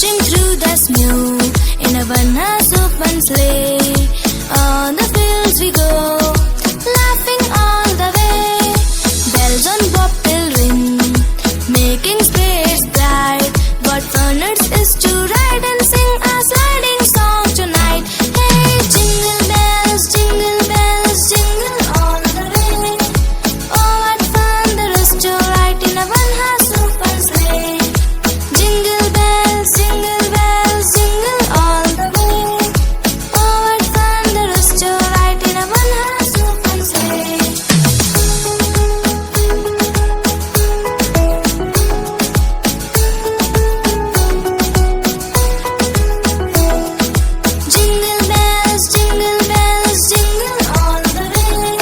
Dashing through the snow in a one-horse open sleigh. On the fields we go, laughing all the way. Bells on bobtail ring, making spirits bright. What fun it is to ride and sing a sliding song tonight. Hey, jingle bells, jingle all the way. Oh, what fun there is to ride in a one-horse open sleigh. Jingle bells, jingle all the way. Oh, what fun there is to ride in a one-horse open sleigh. Jingle bells, jingle all the way.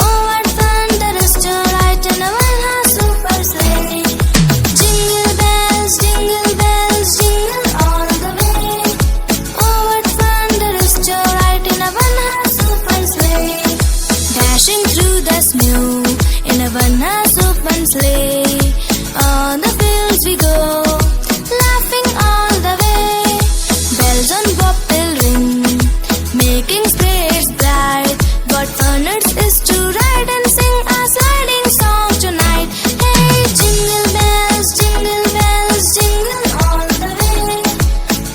Oh, what fun there is to ride in a one-horse open sleigh. Jingle bells, jingle all the way. Oh, what fun there is to ride in a one-horse open sleigh. Dashing through the snow in a one-horse open sleigh. On the fields we go, laughing all the way. Bells on bobtail ring, making spirits bright. What fun it is to ride and sing a sliding song tonight. Hey, jingle bells, jingle all the way.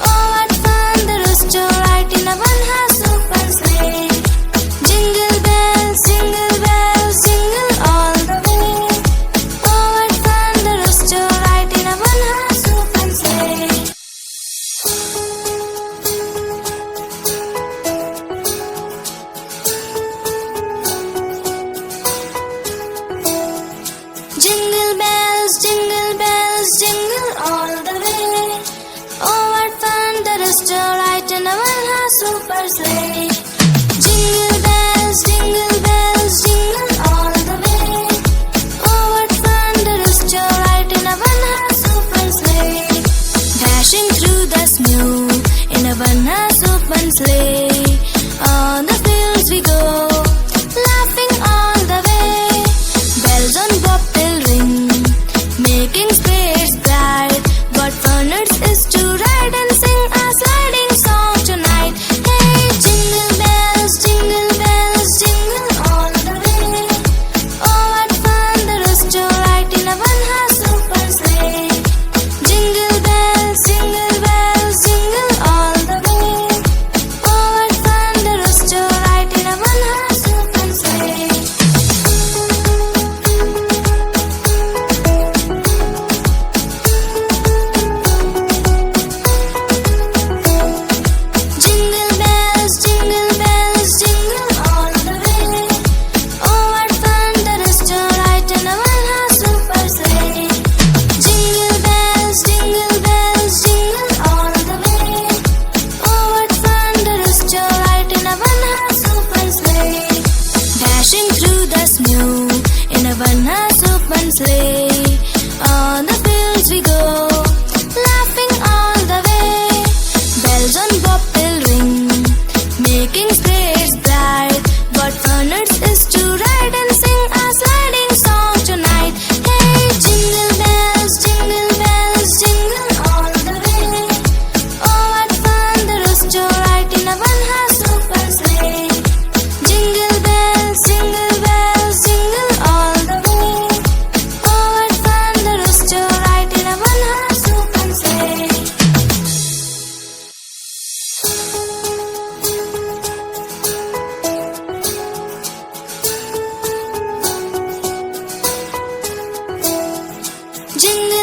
Oh, what fun there is to ride in a one-horse open sleigh. Jingle bells, jingle all the way. Oh, what fun there is to ride in a one-horse open sleigh. Jingle bells, jingle all the way. Oh, what fun there is to ride in a one-horse open sleigh. Jingle bells, jingle all the way. Oh, what fun there is to ride in a one-horse open sleigh. Dashing through the snow in a one-horse open sleigh. On the fields we go, laughing all the way. Bells on bobtail ring, making spirits bright. What fun it is to ride and sing a sliding song tonight. Hey, jingle bells, jingle all the way. Oh, what fun there is to ride in a one-horse open sleigh. Jingle bells, jingle all the way. Oh, what fun there is to ride in a one-horse open sleigh. Jingle bells, jingle all the way. Oh, what fun there is to ride in a one-horse open sleigh. Jingle bells, jingle all the way. Oh, what fun there is to ride in a one-horse open sleigh. Dashing through the snow in a one-horse open sleigh. On the fields we go, laughing all the way. Bells on bobtail ring, making spirits bright. What fun it is to ride and sing a sliding song tonight. Hey, jingle bells, jingle all the way. Oh, what fun there is to ride in a one-horse open sleigh. Jingle bells, jingle all the way. Oh, what fun there is to ride in a one-horse open sleigh. Jingle